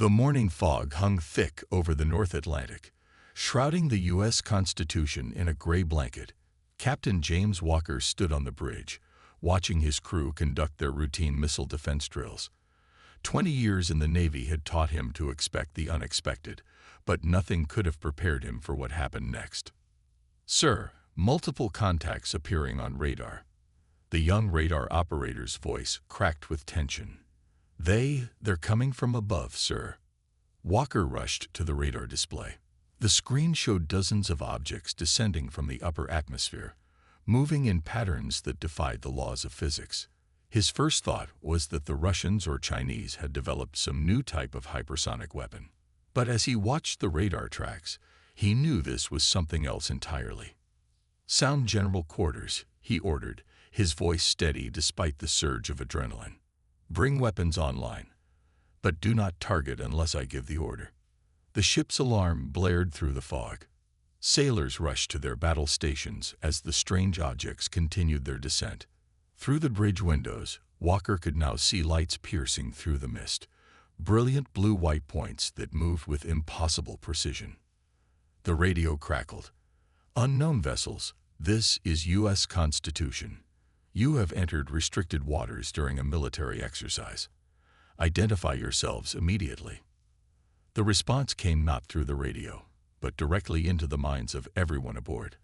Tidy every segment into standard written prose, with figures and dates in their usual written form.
The morning fog hung thick over the North Atlantic, shrouding the U.S. Constitution in a gray blanket. Captain James Walker stood on the bridge, watching his crew conduct their routine missile defense drills. 20 years in the Navy had taught him to expect the unexpected, but nothing could have prepared him for what happened next. "Sir," multiple contacts appearing on radar. The young radar operator's voice cracked with tension. They're coming from above, sir." Walker rushed to the radar display. The screen showed dozens of objects descending from the upper atmosphere, moving in patterns that defied the laws of physics. His first thought was that the Russians or Chinese had developed some new type of hypersonic weapon. But as he watched the radar tracks, he knew this was something else entirely. "Sound general quarters," he ordered, his voice steady despite the surge of adrenaline. "Bring weapons online, but do not target unless I give the order." The ship's alarm blared through the fog. Sailors rushed to their battle stations as the strange objects continued their descent. Through the bridge windows, Walker could now see lights piercing through the mist, brilliant blue-white points that moved with impossible precision. The radio crackled. "Unknown vessels, this is U.S. Constitution. You have entered restricted waters during a military exercise. Identify yourselves immediately." The response came not through the radio, but directly into the minds of everyone aboard.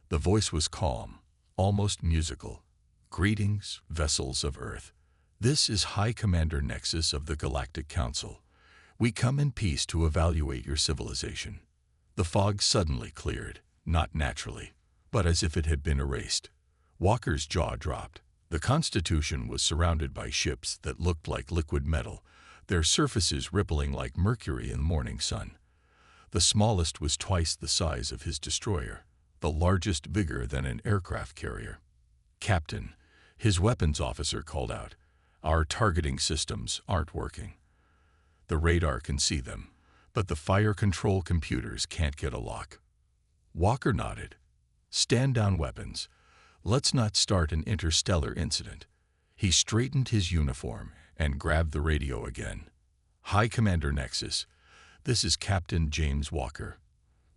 The voice was calm, almost musical. "Greetings, vessels of Earth. This is High Commander Nexus of the Galactic Council. We come in peace to evaluate your civilization." The fog suddenly cleared, not naturally, but as if it had been erased. Walker's jaw dropped. The Constitution was surrounded by ships that looked like liquid metal, their surfaces rippling like mercury in the morning sun. The smallest was twice the size of his destroyer, the largest bigger than an aircraft carrier. "Captain," his weapons officer called out, "our targeting systems aren't working. The radar can see them, but the fire control computers can't get a lock." Walker nodded. "Stand down weapons. Let's not start an interstellar incident." He straightened his uniform and grabbed the radio again. "High Commander Nexus, this is Captain James Walker.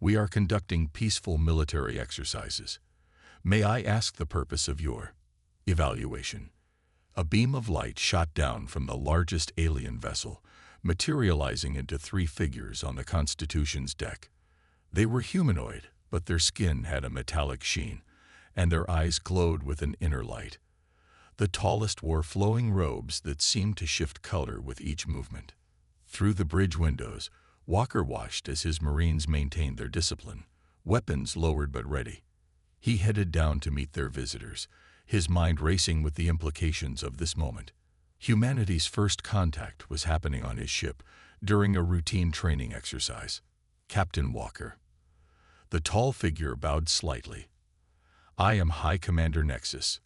We are conducting peaceful military exercises. May I ask the purpose of your evaluation?" A beam of light shot down from the largest alien vessel, materializing into 3 figures on the Constitution's deck. They were humanoid, but their skin had a metallic sheen, and their eyes glowed with an inner light. The tallest wore flowing robes that seemed to shift color with each movement. Through the bridge windows, Walker watched as his Marines maintained their discipline, weapons lowered but ready. He headed down to meet their visitors, his mind racing with the implications of this moment. Humanity's first contact was happening on his ship during a routine training exercise. "Captain Walker." The tall figure bowed slightly. "I am High Commander Nexus.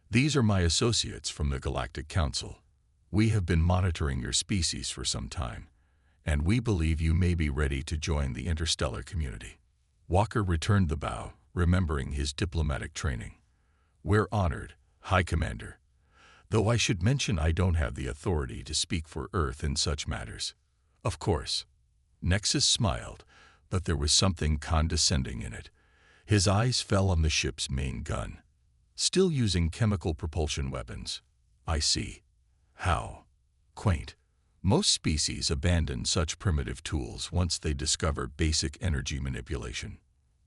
These are my associates from the Galactic Council. We have been monitoring your species for some time, and we believe you may be ready to join the interstellar community." Walker returned the bow, remembering his diplomatic training. "We're honored, High Commander. Though I should mention I don't have the authority to speak for Earth in such matters." "Of course." Nexus smiled, but there was something condescending in it. His eyes fell on the ship's main gun. "Still using chemical propulsion weapons. I see. How quaint. Most species abandon such primitive tools once they discover basic energy manipulation."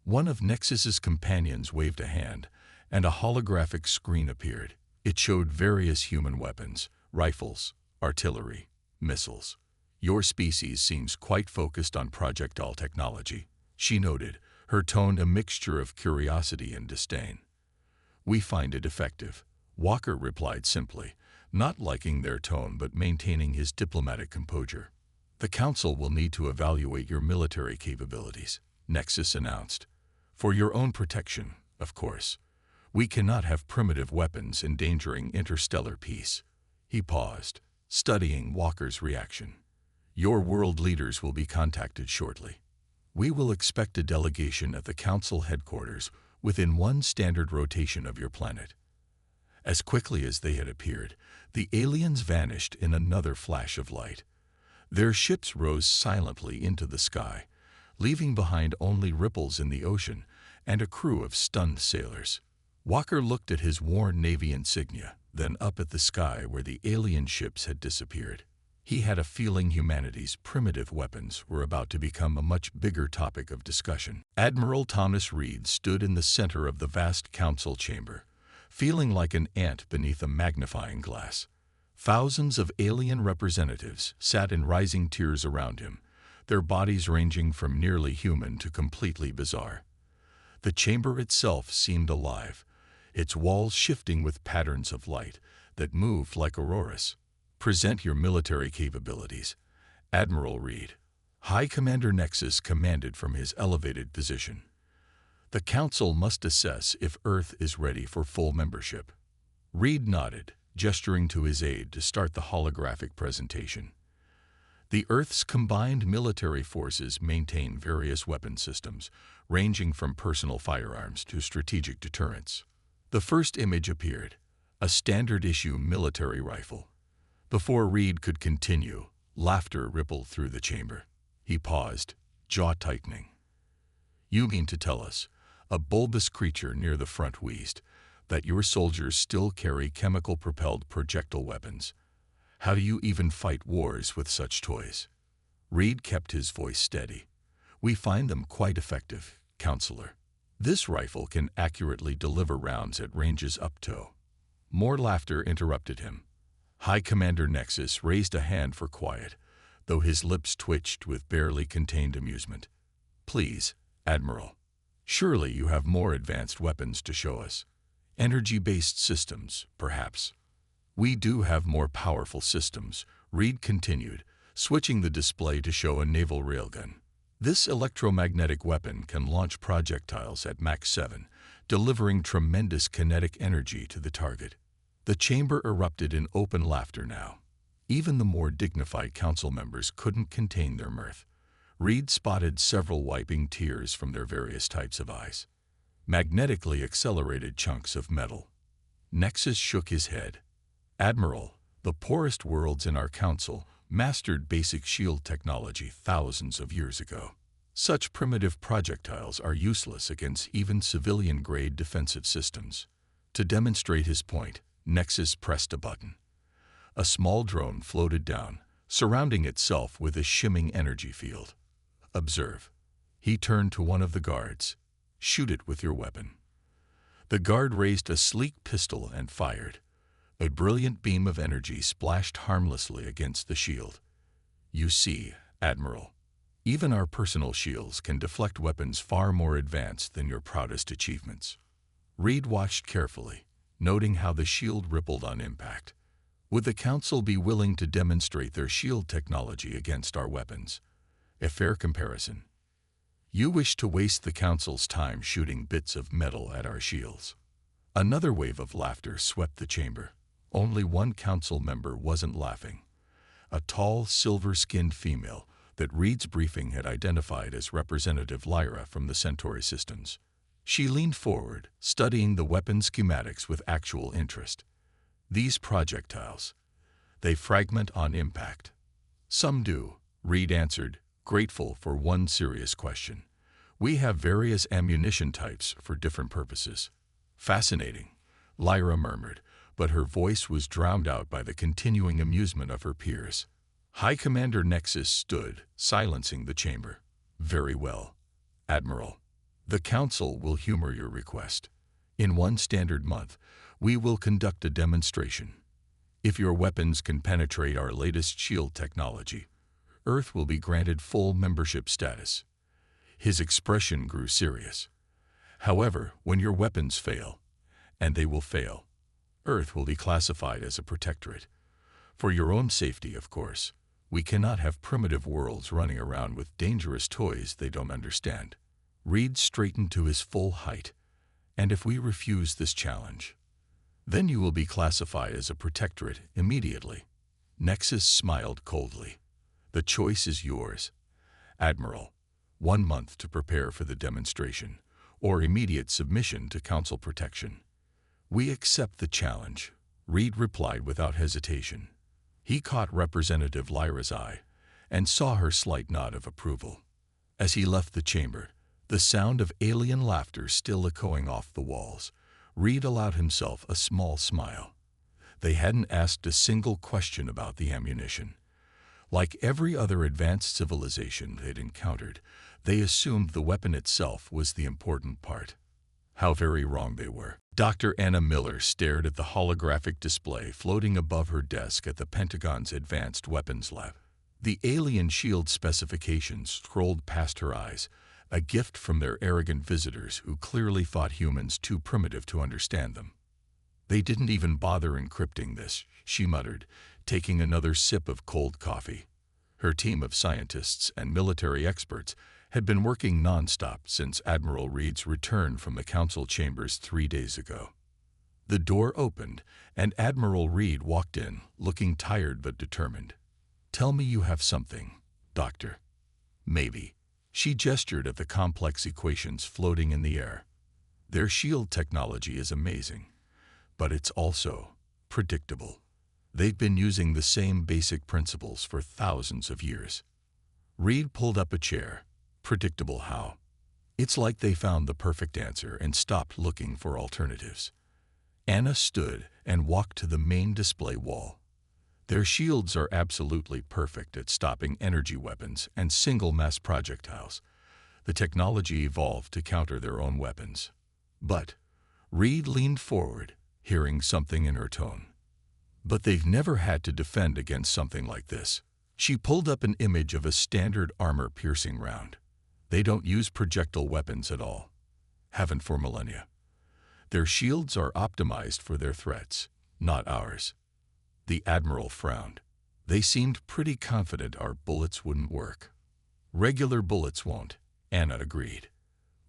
One of Nexus's companions waved a hand, and a holographic screen appeared. It showed various human weapons, rifles, artillery, missiles. "Your species seems quite focused on projectile technology," she noted, her tone a mixture of curiosity and disdain. "We find it effective," Walker replied simply, not liking their tone but maintaining his diplomatic composure. "The Council will need to evaluate your military capabilities," Nexus announced. "For your own protection, of course. We cannot have primitive weapons endangering interstellar peace." He paused, studying Walker's reaction. "Your world leaders will be contacted shortly. We will expect a delegation at the Council headquarters within 1 standard rotation of your planet." As quickly as they had appeared, the aliens vanished in another flash of light. Their ships rose silently into the sky, leaving behind only ripples in the ocean and a crew of stunned sailors. Walker looked at his worn Navy insignia, then up at the sky where the alien ships had disappeared. He had a feeling humanity's primitive weapons were about to become a much bigger topic of discussion. Admiral Thomas Reed stood in the center of the vast council chamber, feeling like an ant beneath a magnifying glass. Thousands of alien representatives sat in rising tiers around him, their bodies ranging from nearly human to completely bizarre. The chamber itself seemed alive, its walls shifting with patterns of light that moved like auroras. "Present your military capabilities," Admiral Reed, High Commander Nexus, commanded from his elevated position. "The Council must assess if Earth is ready for full membership." Reed nodded, gesturing to his aide to start the holographic presentation. The Earth's combined military forces maintain various weapon systems, ranging from personal firearms to strategic deterrence. The first image appeared, a standard-issue military rifle. Before Reed could continue, laughter rippled through the chamber. He paused, jaw tightening. "You mean to tell us," a bulbous creature near the front wheezed, "that your soldiers still carry chemical-propelled projectile weapons? How do you even fight wars with such toys?" Reed kept his voice steady. "We find them quite effective, Counselor. This rifle can accurately deliver rounds at ranges up to..." More laughter interrupted him. High Commander Nexus raised a hand for quiet, though his lips twitched with barely contained amusement. "Please, Admiral. Surely you have more advanced weapons to show us. Energy-based systems, perhaps." "We do have more powerful systems," Reed continued, switching the display to show a naval railgun. "This electromagnetic weapon can launch projectiles at Mach 7, delivering tremendous kinetic energy to the target." The chamber erupted in open laughter now. Even the more dignified council members couldn't contain their mirth. Reed spotted several wiping tears from their various types of eyes. Magnetically accelerated chunks of metal. Nexus shook his head. "Admiral, the poorest worlds in our council mastered basic shield technology thousands of years ago. Such primitive projectiles are useless against even civilian-grade defensive systems." To demonstrate his point, Nexus pressed a button. A small drone floated down, surrounding itself with a shimming energy field. "Observe." He turned to one of the guards. "Shoot it with your weapon." The guard raised a sleek pistol and fired. A brilliant beam of energy splashed harmlessly against the shield. "You see, Admiral, even our personal shields can deflect weapons far more advanced than your proudest achievements." Reed watched carefully, noting how the shield rippled on impact. "Would the Council be willing to demonstrate their shield technology against our weapons? A fair comparison." "You wish to waste the Council's time shooting bits of metal at our shields." Another wave of laughter swept the chamber. Only one council member wasn't laughing. A tall, silver-skinned female that Reed's briefing had identified as Representative Lyra from the Centauri systems. She leaned forward, studying the weapon schematics with actual interest. "These projectiles, they fragment on impact." "Some do," Reed answered, grateful for one serious question. "We have various ammunition types for different purposes." "Fascinating," Lyra murmured, but her voice was drowned out by the continuing amusement of her peers. High Commander Nexus stood, silencing the chamber. "Very well, Admiral. The Council will humor your request. In one standard month, we will conduct a demonstration. If your weapons can penetrate our latest shield technology, Earth will be granted full membership status." His expression grew serious. "However, when your weapons fail, and they will fail, Earth will be classified as a protectorate. For your own safety, of course. We cannot have primitive worlds running around with dangerous toys they don't understand." Reed straightened to his full height. "And if we refuse this challenge, then you will be classified as a protectorate immediately." Nexus smiled coldly. "The choice is yours, Admiral. 1 month to prepare for the demonstration, or immediate submission to Council protection." "We accept the challenge," Reed replied without hesitation. He caught Representative Lyra's eye, and saw her slight nod of approval. As he left the chamber, the sound of alien laughter still echoing off the walls, Reed allowed himself a small smile. They hadn't asked a single question about the ammunition. Like every other advanced civilization they'd encountered, they assumed the weapon itself was the important part. How very wrong they were. Dr. Anna Miller stared at the holographic display floating above her desk at the Pentagon's Advanced Weapons Lab. The alien shield specifications scrolled past her eyes, a gift from their arrogant visitors who clearly thought humans too primitive to understand them. They didn't even bother encrypting this, she muttered, taking another sip of cold coffee. Her team of scientists and military experts had been working nonstop since Admiral Reed's return from the council chambers 3 days ago. The door opened, and Admiral Reed walked in, looking tired but determined. "Tell me you have something, Doctor." "Maybe." She gestured at the complex equations floating in the air. "Their shield technology is amazing, but it's also predictable. They've been using the same basic principles for thousands of years." Reed pulled up a chair. "Predictable how?" "It's like they found the perfect answer and stopped looking for alternatives." Anna stood and walked to the main display wall. "Their shields are absolutely perfect at stopping energy weapons and single-mass projectiles. The technology evolved to counter their own weapons." "But," Reed leaned forward, hearing something in her tone. "But they've never had to defend against something like this." She pulled up an image of a standard armor-piercing round. "They don't use projectile weapons at all. Haven't for millennia. Their shields are optimized for their threats, not ours." The Admiral frowned. "They seemed pretty confident our bullets wouldn't work." "Regular bullets won't," Anna agreed.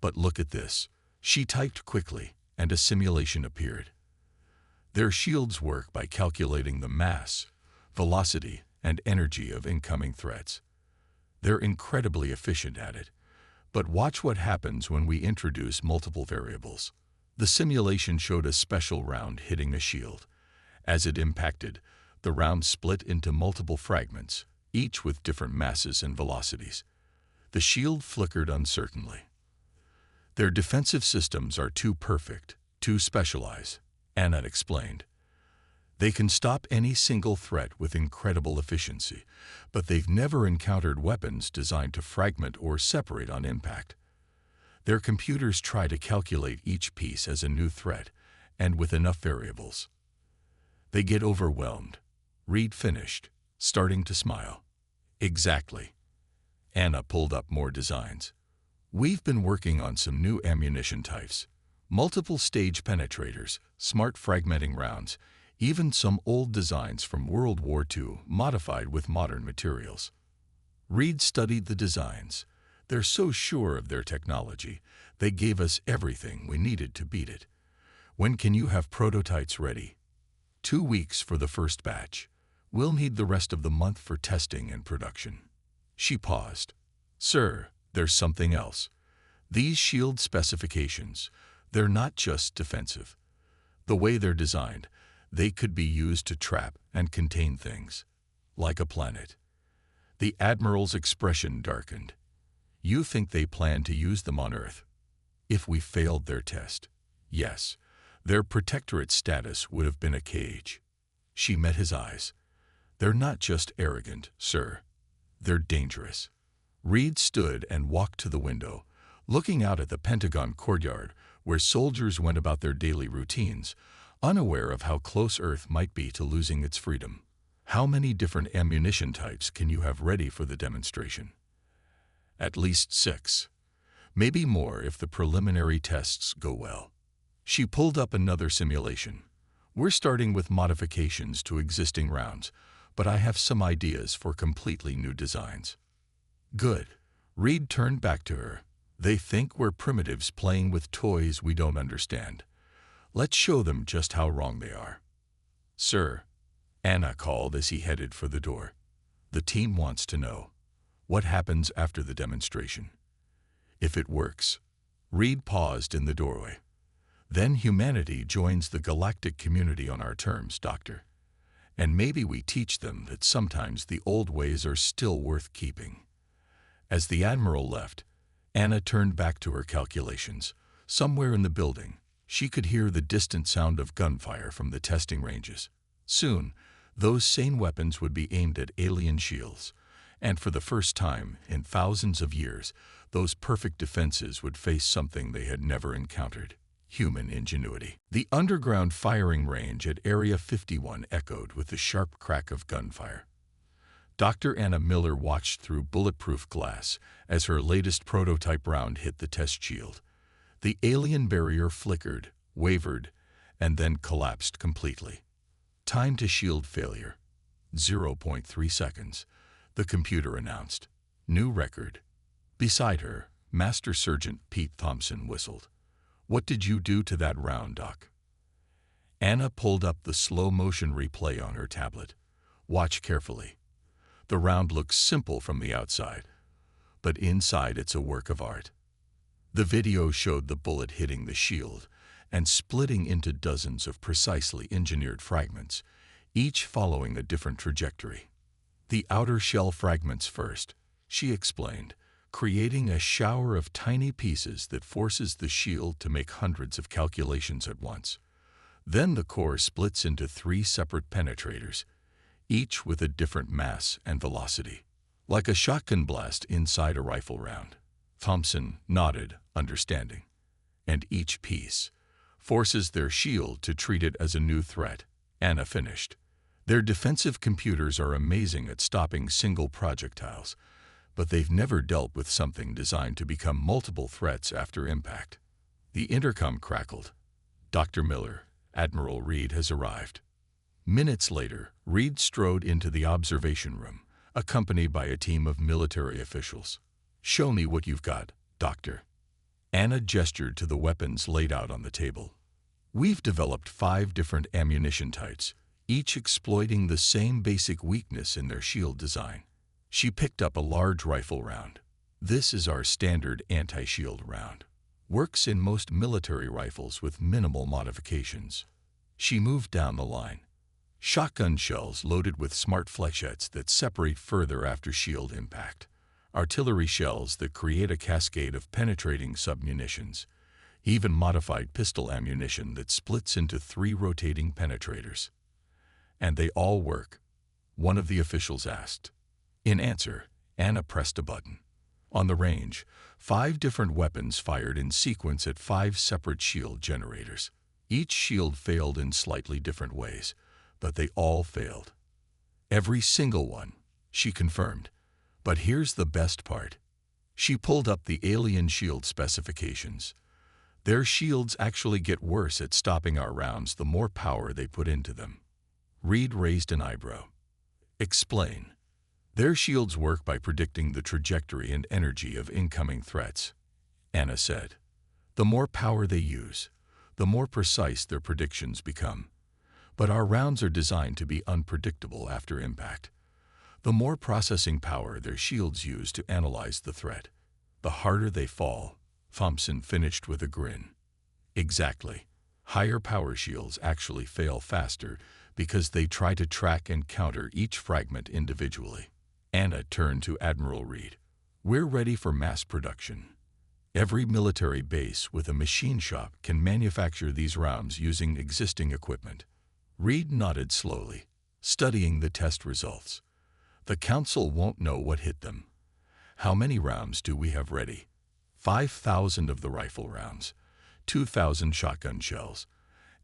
"But look at this." She typed quickly, and a simulation appeared. "Their shields work by calculating the mass, velocity, and energy of incoming threats. They're incredibly efficient at it. But watch what happens when we introduce multiple variables." The simulation showed a special round hitting a shield. As it impacted, the round split into multiple fragments, each with different masses and velocities. The shield flickered uncertainly. "Their defensive systems are too perfect, too specialized," Anna explained. "They can stop any single threat with incredible efficiency, but they've never encountered weapons designed to fragment or separate on impact. Their computers try to calculate each piece as a new threat, and with enough variables. They get overwhelmed." Reed finished, starting to smile. "Exactly." Anna pulled up more designs. "We've been working on some new ammunition types. Multiple stage penetrators, smart fragmenting rounds, even some old designs from World War II modified with modern materials." Reed studied the designs. "They're so sure of their technology, they gave us everything we needed to beat it. When can you have prototypes ready?" 2 weeks for the first batch. We'll need the rest of the month for testing and production." She paused. "Sir, there's something else. These shield specifications, they're not just defensive. The way they're designed, they could be used to trap and contain things. Like a planet." The Admiral's expression darkened. "You think they plan to use them on Earth?" "If we failed their test, yes. Their protectorate status would have been a cage." She met his eyes. "They're not just arrogant, sir. They're dangerous." Reed stood and walked to the window, looking out at the Pentagon courtyard where soldiers went about their daily routines, unaware of how close Earth might be to losing its freedom. "How many different ammunition types can you have ready for the demonstration?" "At least 6. Maybe more if the preliminary tests go well." She pulled up another simulation. "We're starting with modifications to existing rounds, but I have some ideas for completely new designs." "Good." Reed turned back to her. "They think we're primitives playing with toys we don't understand. Let's show them just how wrong they are." "Sir," Anna called as he headed for the door. "The team wants to know, what happens after the demonstration? If it works." Reed paused in the doorway. "Then humanity joins the galactic community on our terms, Doctor." And maybe we teach them that sometimes the old ways are still worth keeping. As the Admiral left, Anna turned back to her calculations. Somewhere in the building, she could hear the distant sound of gunfire from the testing ranges. Soon, those same weapons would be aimed at alien shields, and for the first time in thousands of years, those perfect defenses would face something they had never encountered: human ingenuity. The underground firing range at Area 51 echoed with the sharp crack of gunfire. Dr. Anna Miller watched through bulletproof glass as her latest prototype round hit the test shield. The alien barrier flickered, wavered, and then collapsed completely. Time to shield failure: 0.3 seconds, the computer announced. New record. Beside her, Master Sergeant Pete Thompson whistled. "What did you do to that round, Doc?" Anna pulled up the slow-motion replay on her tablet. "Watch carefully. The round looks simple from the outside, but inside it's a work of art." The video showed the bullet hitting the shield and splitting into dozens of precisely engineered fragments, each following a different trajectory. "The outer shell fragments first," she explained, creating a shower of tiny pieces that forces the shield to make hundreds of calculations at once. Then the core splits into 3 separate penetrators, each with a different mass and velocity, like a shotgun blast inside a rifle round. Thompson nodded, understanding. "And each piece forces their shield to treat it as a new threat," Anna finished. "Their defensive computers are amazing at stopping single projectiles, but they've never dealt with something designed to become multiple threats after impact." The intercom crackled. "Dr. Miller, Admiral Reed has arrived." Minutes later, Reed strode into the observation room, accompanied by a team of military officials. "Show me what you've got, Doctor." Anna gestured to the weapons laid out on the table. "We've developed 5 different ammunition types, each exploiting the same basic weakness in their shield design." She picked up a large rifle round. "This is our standard anti-shield round. Works in most military rifles with minimal modifications." She moved down the line. "Shotgun shells loaded with smart flechettes that separate further after shield impact. Artillery shells that create a cascade of penetrating submunitions. Even modified pistol ammunition that splits into 3 rotating penetrators." "And they all work?" one of the officials asked. In answer, Anna pressed a button. On the range, 5 different weapons fired in sequence at 5 separate shield generators. Each shield failed in slightly different ways, but they all failed. "Every single one," she confirmed. "But here's the best part." She pulled up the alien shield specifications. "Their shields actually get worse at stopping our rounds the more power they put into them." Reed raised an eyebrow. "Explain." "Their shields work by predicting the trajectory and energy of incoming threats," Anna said. "The more power they use, the more precise their predictions become. But our rounds are designed to be unpredictable after impact. The more processing power their shields use to analyze the threat, the harder they fall," Thompson finished with a grin. "Exactly. Higher power shields actually fail faster because they try to track and counter each fragment individually." Anna turned to Admiral Reed. "We're ready for mass production. Every military base with a machine shop can manufacture these rounds using existing equipment." Reed nodded slowly, studying the test results. "The Council won't know what hit them. How many rounds do we have ready?" 5,000 of the rifle rounds, 2,000 shotgun shells,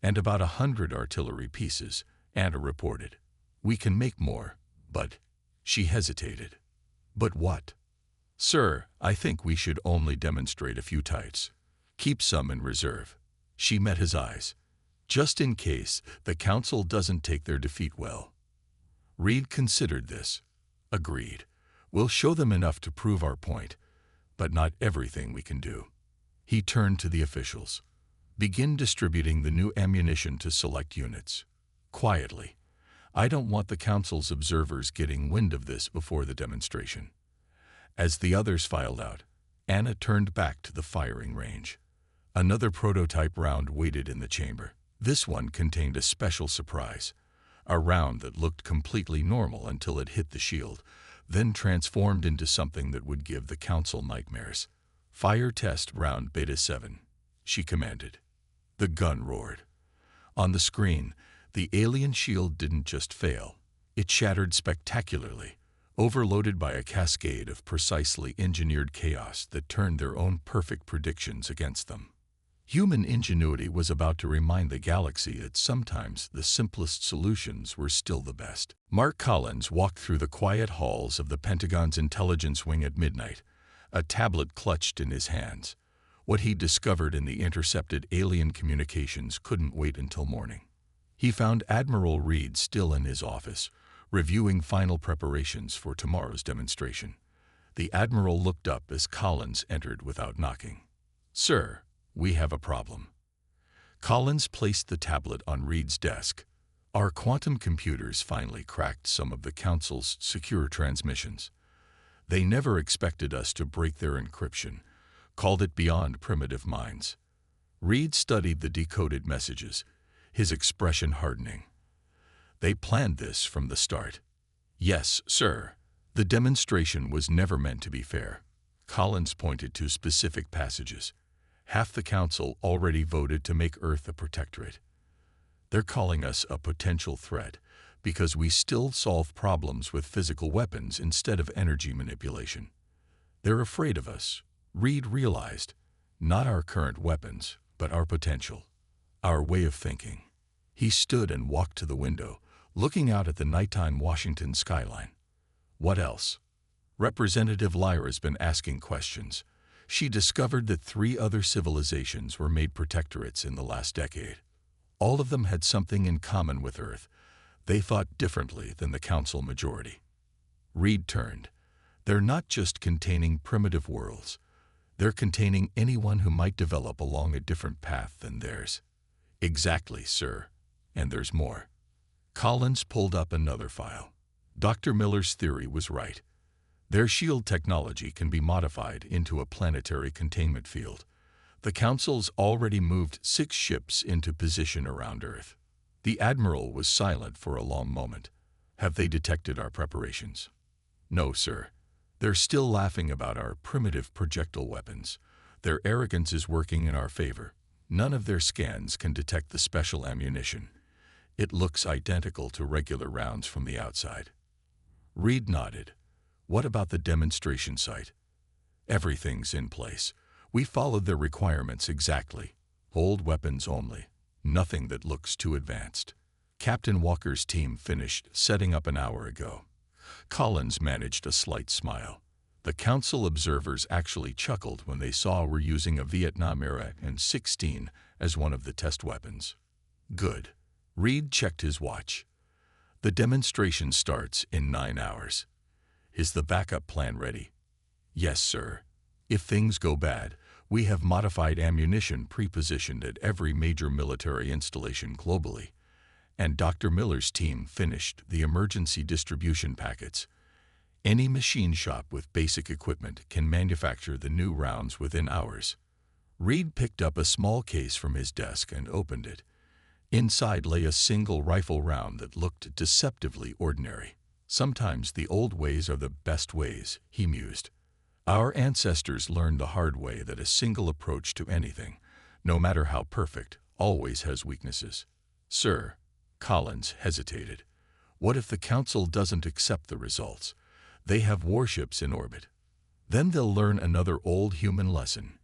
and about 100 artillery pieces," Anna reported. "We can make more, but—" She hesitated. "But what?" "Sir, I think we should only demonstrate a few types. Keep some in reserve." She met his eyes. "Just in case the Council doesn't take their defeat well." Reed considered this. "Agreed. We'll show them enough to prove our point, but not everything we can do." He turned to the officials. "Begin distributing the new ammunition to select units. Quietly. I don't want the Council's observers getting wind of this before the demonstration." As the others filed out, Anna turned back to the firing range. Another prototype round waited in the chamber. This one contained a special surprise: a round that looked completely normal until it hit the shield, then transformed into something that would give the Council nightmares. "Fire test round Beta 7, she commanded. The gun roared. On the screen, the alien shield didn't just fail. It shattered spectacularly, overloaded by a cascade of precisely engineered chaos that turned their own perfect predictions against them. Human ingenuity was about to remind the galaxy that sometimes the simplest solutions were still the best. Mark Collins walked through the quiet halls of the Pentagon's intelligence wing at midnight, a tablet clutched in his hands. What he discovered in the intercepted alien communications couldn't wait until morning. He found Admiral Reed still in his office, reviewing final preparations for tomorrow's demonstration. The Admiral looked up as Collins entered without knocking. "Sir, we have a problem." Collins placed the tablet on Reed's desk. "Our quantum computers finally cracked some of the Council's secure transmissions. They never expected us to break their encryption, called it beyond primitive minds." Reed studied the decoded messages, his expression hardening. "They planned this from the start." "Yes, sir. The demonstration was never meant to be fair." Collins pointed to specific passages. "Half the Council already voted to make Earth a protectorate. They're calling us a potential threat because we still solve problems with physical weapons instead of energy manipulation. They're afraid of us," Reed realized. "Not our current weapons, but our potential, our way of thinking." He stood and walked to the window, looking out at the nighttime Washington skyline. "What else?" Representative Lyra's been asking questions. She discovered that 3 other civilizations were made protectorates in the last decade. All of them had something in common with Earth. They thought differently than the Council majority. Reed turned. "They're not just containing primitive worlds. They're containing anyone who might develop along a different path than theirs." "Exactly, sir. And there's more." Collins pulled up another file. Dr. Miller's theory was right. Their shield technology can be modified into a planetary containment field. The Council's already moved 6 ships into position around Earth. The Admiral was silent for a long moment. "Have they detected our preparations?" "No, sir. They're still laughing about our primitive projectile weapons. Their arrogance is working in our favor. None of their scans can detect the special ammunition. It looks identical to regular rounds from the outside." Reed nodded. "What about the demonstration site?" "Everything's in place. We followed their requirements exactly. Old weapons only. Nothing that looks too advanced. Captain Walker's team finished setting up an hour ago." Collins managed a slight smile. The Council observers actually chuckled when they saw we're using a Vietnam-era M16 as one of the test weapons. "Good." Reed checked his watch. "The demonstration starts in 9 hours. Is the backup plan ready?" "Yes, sir. If things go bad, we have modified ammunition pre-positioned at every major military installation globally. And Dr. Miller's team finished the emergency distribution packets. Any machine shop with basic equipment can manufacture the new rounds within hours." Reed picked up a small case from his desk and opened it. Inside lay a single rifle round that looked deceptively ordinary. "Sometimes the old ways are the best ways," he mused. "Our ancestors learned the hard way that a single approach to anything, no matter how perfect, always has weaknesses." "Sir," Collins hesitated, "what if the Council doesn't accept the results? They have warships in orbit. Then they'll learn another old human lesson."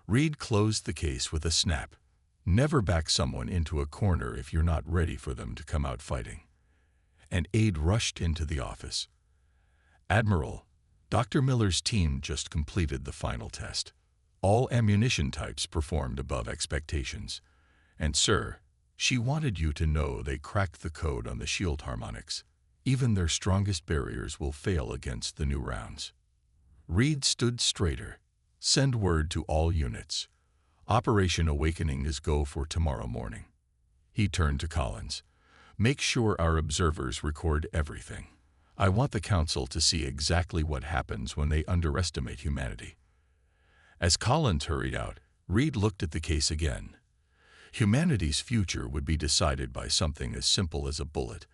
Reed closed the case with a snap. "Never back someone into a corner if you're not ready for them to come out fighting." An aide rushed into the office. "Admiral, Dr. Miller's team just completed the final test. All ammunition types performed above expectations. And sir, she wanted you to know they cracked the code on the shield harmonics. Even their strongest barriers will fail against the new rounds." Reed stood straighter. "Send word to all units. Operation Awakening is go for tomorrow morning." He turned to Collins. "Make sure our observers record everything. I want the Council to see exactly what happens when they underestimate humanity." As Collins hurried out, Reed looked at the case again. Humanity's future would be decided by something as simple as a bullet,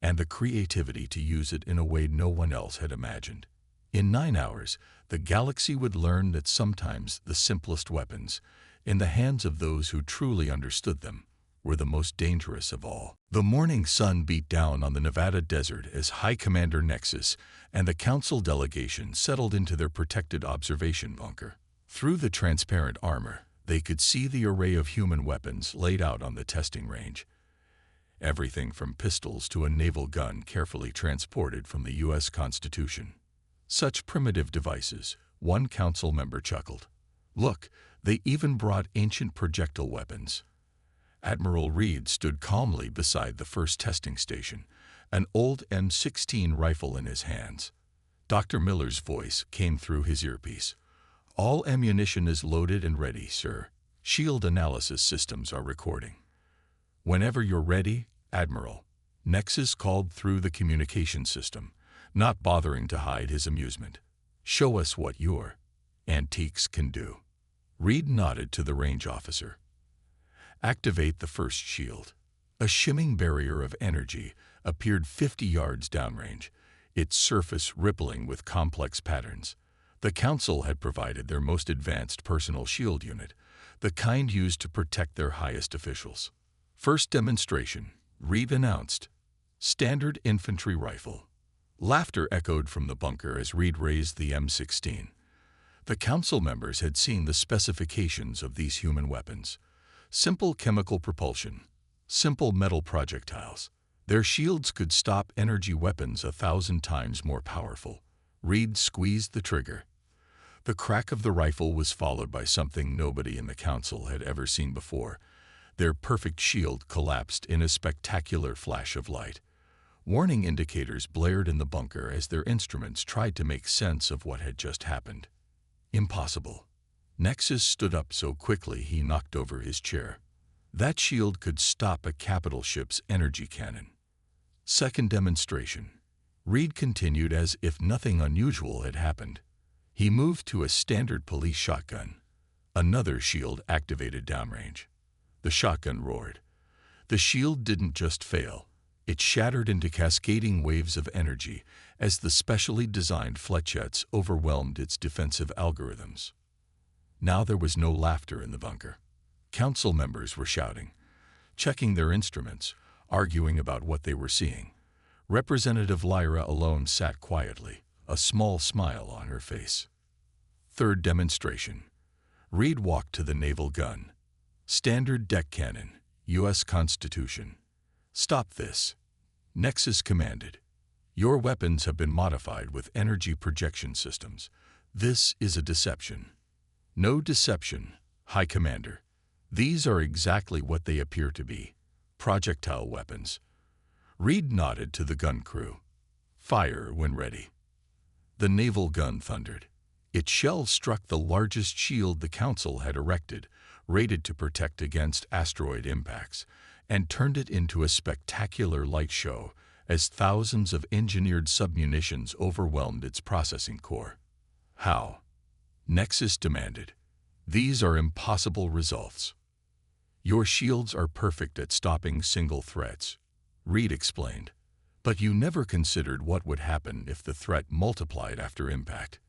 and the creativity to use it in a way no one else had imagined. In 9 hours, the galaxy would learn that sometimes the simplest weapons, in the hands of those who truly understood them, were the most dangerous of all. The morning sun beat down on the Nevada desert as High Commander Nexus and the Council delegation settled into their protected observation bunker. Through the transparent armor, they could see the array of human weapons laid out on the testing range. Everything from pistols to a naval gun carefully transported from the U.S. Constitution. Such primitive devices, one council member chuckled. Look, they even brought ancient projectile weapons. Admiral Reed stood calmly beside the first testing station, an old M16 rifle in his hands. Dr. Miller's voice came through his earpiece. All ammunition is loaded and ready, sir. Shield analysis systems are recording. Whenever you're ready, Admiral. Nexus called through the communication system, not bothering to hide his amusement. Show us what your antiques can do. Reed nodded to the range officer. Activate the first shield. A shimming barrier of energy appeared 50 yards downrange, its surface rippling with complex patterns. The Council had provided their most advanced personal shield unit, the kind used to protect their highest officials. First demonstration, Reed announced. Standard infantry rifle. Laughter echoed from the bunker as Reed raised the M16. The Council members had seen the specifications of these human weapons. Simple chemical propulsion, simple metal projectiles. Their shields could stop energy weapons 1,000 times more powerful. Reed squeezed the trigger. The crack of the rifle was followed by something nobody in the Council had ever seen before. Their perfect shield collapsed in a spectacular flash of light. Warning indicators blared in the bunker as their instruments tried to make sense of what had just happened. Impossible. Nexus stood up so quickly he knocked over his chair. That shield could stop a capital ship's energy cannon. Second demonstration. Reed continued as if nothing unusual had happened. He moved to a standard police shotgun. Another shield activated downrange. The shotgun roared. The shield didn't just fail. It shattered into cascading waves of energy as the specially designed flechettes overwhelmed its defensive algorithms. Now there was no laughter in the bunker. Council members were shouting, checking their instruments, arguing about what they were seeing. Representative Lyra alone sat quietly, a small smile on her face. Third demonstration. Reed walked to the naval gun. Standard deck cannon, U.S. Constitution. Stop this. Nexus commanded. Your weapons have been modified with energy projection systems. This is a deception. No deception, High Commander. These are exactly what they appear to be. Projectile weapons. Reed nodded to the gun crew. Fire when ready. The naval gun thundered. Its shell struck the largest shield the Council had erected, rated to protect against asteroid impacts, and turned it into a spectacular light show as thousands of engineered submunitions overwhelmed its processing core. How? Nexus demanded. These are impossible results. Your shields are perfect at stopping single threats, Reed explained. But you never considered what would happen if the threat multiplied after impact.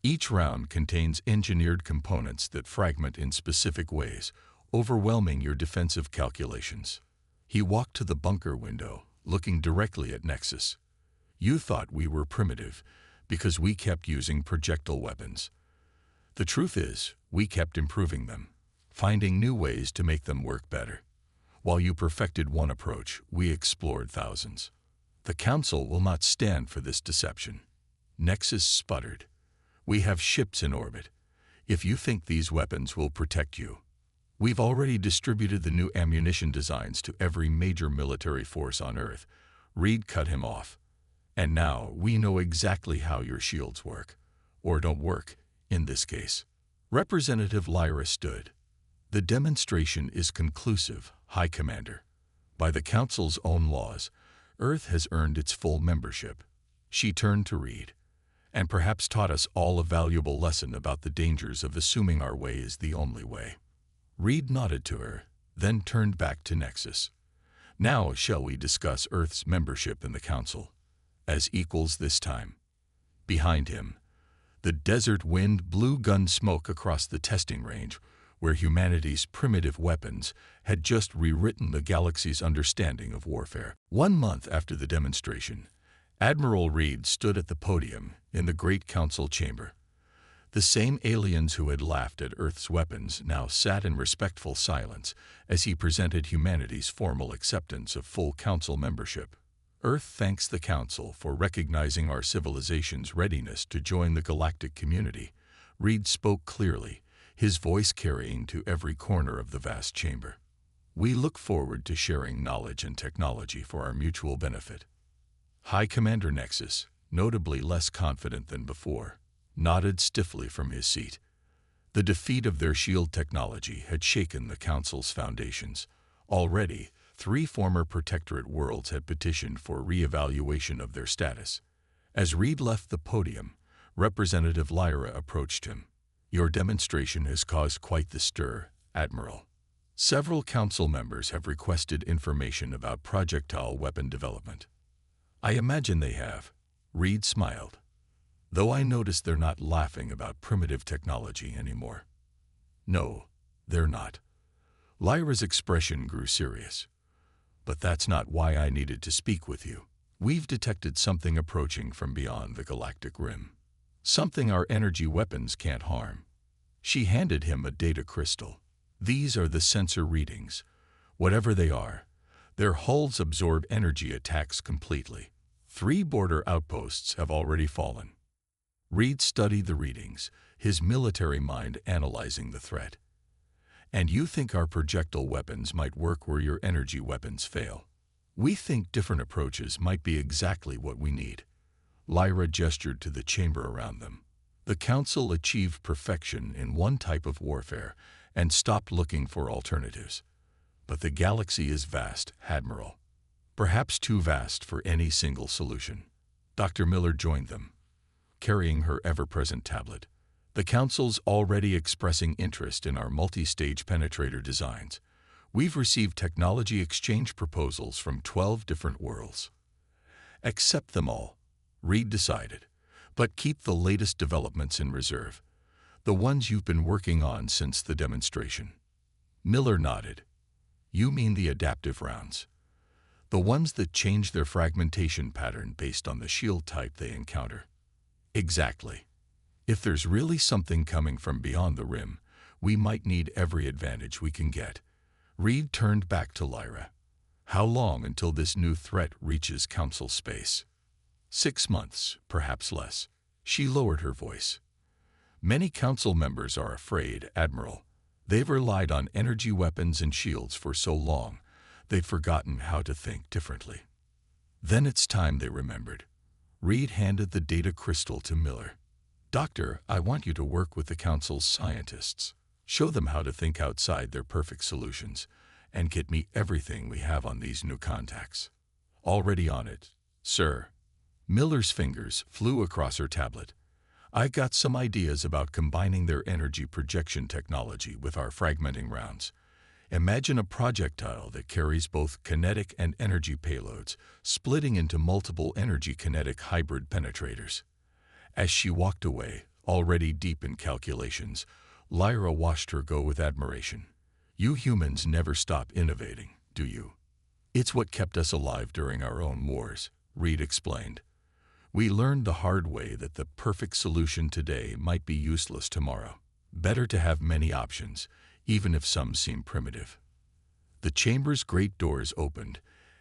Each round contains engineered components that fragment in specific ways, overwhelming your defensive calculations. He walked to the bunker window, looking directly at Nexus. You thought we were primitive because we kept using projectile weapons. The truth is, we kept improving them, finding new ways to make them work better. While you perfected one approach, we explored thousands. The Council will not stand for this deception. Nexus sputtered. We have ships in orbit. If you think these weapons will protect you, we've already distributed the new ammunition designs to every major military force on Earth. Reed cut him off. And now we know exactly how your shields work, or don't work, in this case. Representative Lyra stood. The demonstration is conclusive, High Commander. By the Council's own laws, Earth has earned its full membership. She turned to Reed, and perhaps taught us all a valuable lesson about the dangers of assuming our way is the only way. Reed nodded to her. then turned back to Nexus. Now shall we discuss Earth's membership in the Council, as equals this time. Behind him, the desert wind blew gun smoke across the testing range, where humanity's primitive weapons had just rewritten the galaxy's understanding of warfare. 1 month after the demonstration, Admiral Reed stood at the podium in the Great Council chamber. The same aliens who had laughed at Earth's weapons now sat in respectful silence as he presented humanity's formal acceptance of full Council membership. Earth thanks the Council for recognizing our civilization's readiness to join the galactic community. Reed spoke clearly, his voice carrying to every corner of the vast chamber. We look forward to sharing knowledge and technology for our mutual benefit. High Commander Nexus, notably less confident than before, nodded stiffly from his seat. The defeat of their shield technology had shaken the Council's foundations. Already, 3 former Protectorate worlds had petitioned for re-evaluation of their status. As Reed left the podium, Representative Lyra approached him. Your demonstration has caused quite the stir, Admiral. Several Council members have requested information about projectile weapon development. I imagine they have. Reed smiled. Though I notice they're not laughing about primitive technology anymore. No, they're not. Lyra's expression grew serious. But that's not why I needed to speak with you. We've detected something approaching from beyond the galactic rim. Something our energy weapons can't harm. She handed him a data crystal. These are the sensor readings. Whatever they are, their hulls absorb energy attacks completely. 3 border outposts have already fallen. Reed studied the readings, his military mind analyzing the threat. And you think our projectile weapons might work where your energy weapons fail? We think different approaches might be exactly what we need. Lyra gestured to the chamber around them. The Council achieved perfection in one type of warfare and stopped looking for alternatives. But the galaxy is vast, Admiral. Perhaps too vast for any single solution. Dr. Miller joined them, carrying her ever-present tablet. The Council's already expressing interest in our multi-stage penetrator designs. We've received technology exchange proposals from 12 different worlds. Accept them all, Reed decided, but keep the latest developments in reserve, the ones you've been working on since the demonstration. Miller nodded. You mean the adaptive rounds? The ones that change their fragmentation pattern based on the shield type they encounter. Exactly. If there's really something coming from beyond the rim, we might need every advantage we can get. Reed turned back to Lyra. How long until this new threat reaches Council space? 6 months, perhaps less. She lowered her voice. Many Council members are afraid, Admiral. They've relied on energy weapons and shields for so long, they've forgotten how to think differently. Then it's time they remembered. Reed handed the data crystal to Miller. Doctor, I want you to work with the Council's scientists. Show them how to think outside their perfect solutions, and get me everything we have on these new contacts. Already on it, sir. Miller's fingers flew across her tablet. I got some ideas about combining their energy projection technology with our fragmenting rounds. Imagine a projectile that carries both kinetic and energy payloads, splitting into multiple energy-kinetic hybrid penetrators. As she walked away, already deep in calculations, Lyra watched her go with admiration. You humans never stop innovating, do you? It's what kept us alive during our own wars, Reed explained. We learned the hard way that the perfect solution today might be useless tomorrow. Better to have many options, even if some seem primitive. The chamber's great doors opened,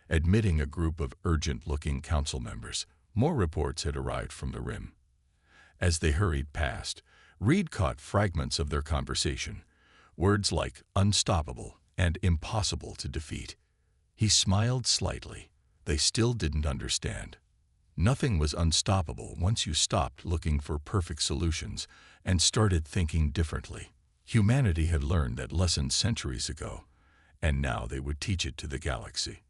admitting a group of urgent-looking council members. More reports had arrived from the rim. As they hurried past, Reed caught fragments of their conversation, words like unstoppable and impossible to defeat. He smiled slightly. They still didn't understand. Nothing was unstoppable once you stopped looking for perfect solutions and started thinking differently. Humanity had learned that lesson centuries ago, and now they would teach it to the galaxy.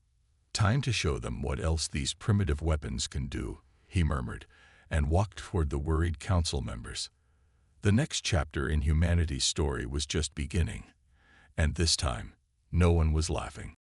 Time to show them what else these primitive weapons can do, he murmured, and walked toward the worried council members. The next chapter in humanity's story was just beginning, and this time, No one was laughing.